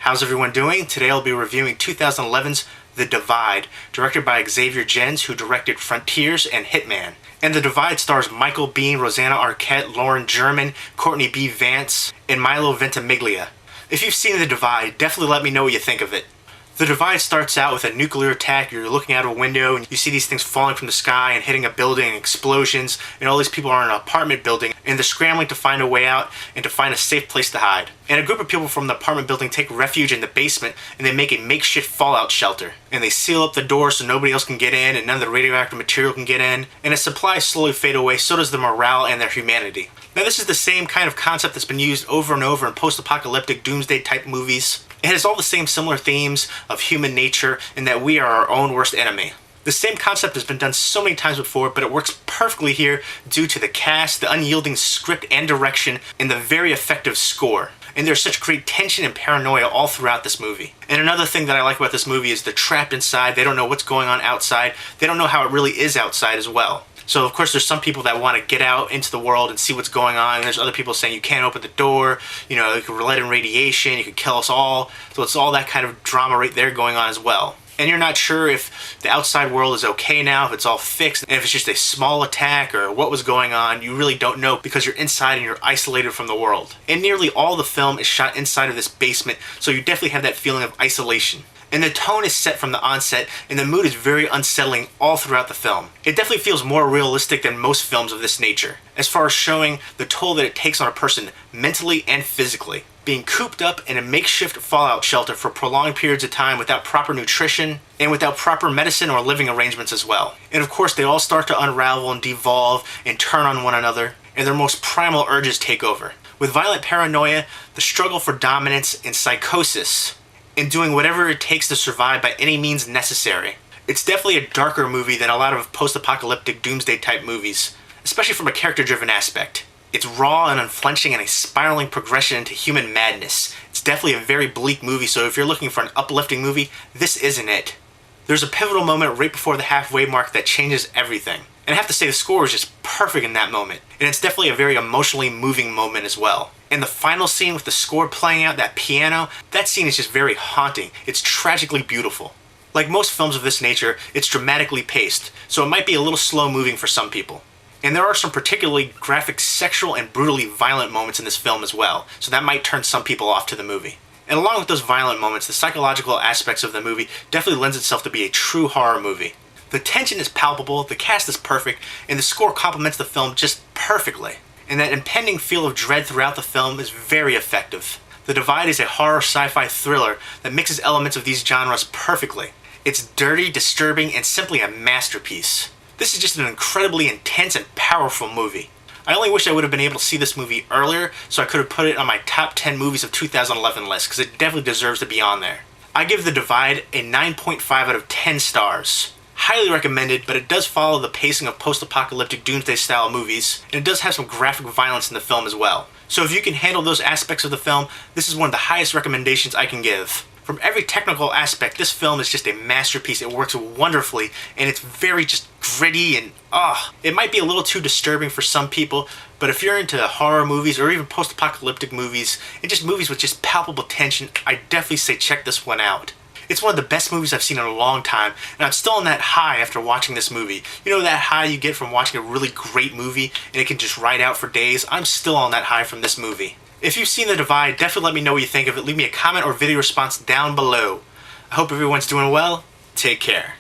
How's everyone doing? Today I'll be reviewing 2011's The Divide, directed by Xavier, who directed Frontiers and Hitman. And The Divide stars Michael Biehn, Rosanna Arquette, Lauren German, Courtney B. Vance, and Milo Ventimiglia. If you've seen The Divide, definitely let me know what you think of it. The Divide starts out with a nuclear attack. You're looking out a window and you see these things falling from the sky and hitting a building and explosions, and all these people are in an apartment building and they're scrambling to find a way out and to find a safe place to hide. And a group of people from the apartment building take refuge in the basement and they make a makeshift fallout shelter. And they seal up the door so nobody else can get in and none of the radioactive material can get in. And as supplies slowly fade away, so does the morale and their humanity. Now this is the same kind of concept that's been used over and over in post-apocalyptic doomsday type movies. It has all the same similar themes of human nature and that we are our own worst enemy. The same concept has been done so many times before, but it works perfectly here due to the cast, the unyielding script and direction, and the very effective score. And there's such great tension and paranoia all throughout this movie. And another thing that I like about this movie is they're trapped inside, they don't know what's going on outside, they don't know how it really is outside as well. So of course there's some people that want to get out into the world and see what's going on, and there's other people saying you can't open the door, you know, you could let in radiation, you could kill us all. So it's all that kind of drama right there going on as well. And you're not sure if the outside world is okay now, if it's all fixed, and if it's just a small attack or what was going on. You really don't know because you're inside and you're isolated from the world. And nearly all the film is shot inside of this basement, so you definitely have that feeling of isolation. And the tone is set from the onset, and the mood is very unsettling all throughout the film. It definitely feels more realistic than most films of this nature, as far as showing the toll that it takes on a person mentally and physically. Being cooped up in a makeshift fallout shelter for prolonged periods of time without proper nutrition, and without proper medicine or living arrangements as well. And of course they all start to unravel and devolve and turn on one another, and their most primal urges take over. With violent paranoia, the struggle for dominance, and psychosis, and doing whatever it takes to survive by any means necessary. It's definitely a darker movie than a lot of post-apocalyptic doomsday type movies, especially from a character-driven aspect. It's raw and unflinching and a spiraling progression into human madness. It's definitely a very bleak movie, so if you're looking for an uplifting movie, this isn't it. There's a pivotal moment right before the halfway mark that changes everything. And I have to say the score is just perfect in that moment. And it's definitely a very emotionally moving moment as well. And the final scene with the score playing out, that piano, that scene is just very haunting. It's tragically beautiful. Like most films of this nature, it's dramatically paced, so it might be a little slow moving for some people. And there are some particularly graphic, sexual, and brutally violent moments in this film as well, so that might turn some people off to the movie. And along with those violent moments, the psychological aspects of the movie definitely lends itself to be a true horror movie. The tension is palpable, the cast is perfect, and the score complements the film just perfectly. And that impending feel of dread throughout the film is very effective. The Divide is a horror sci-fi thriller that mixes elements of these genres perfectly. It's dirty, disturbing, and simply a masterpiece. This is just an incredibly intense and powerful movie. I only wish I would have been able to see this movie earlier so I could have put it on my top 10 movies of 2011 list, because it definitely deserves to be on there. I give The Divide a 9.5 out of 10 stars. Highly recommended, but it does follow the pacing of post-apocalyptic doomsday style movies, and it does have some graphic violence in the film as well. So if you can handle those aspects of the film, this is one of the highest recommendations I can give. From every technical aspect, this film is just a masterpiece. It works wonderfully, and it's very just gritty and it might be a little too disturbing for some people, but if you're into horror movies or even post-apocalyptic movies and just movies with just palpable tension, I definitely say check this one out. It's one of the best movies I've seen in a long time, and I'm still on that high after watching this movie. You know that high you get from watching a really great movie and it can just ride out for days? I'm still on that high from this movie. If you've seen The Divide, definitely let me know what you think of it. Leave me a comment or video response down below. I hope everyone's doing well. Take care.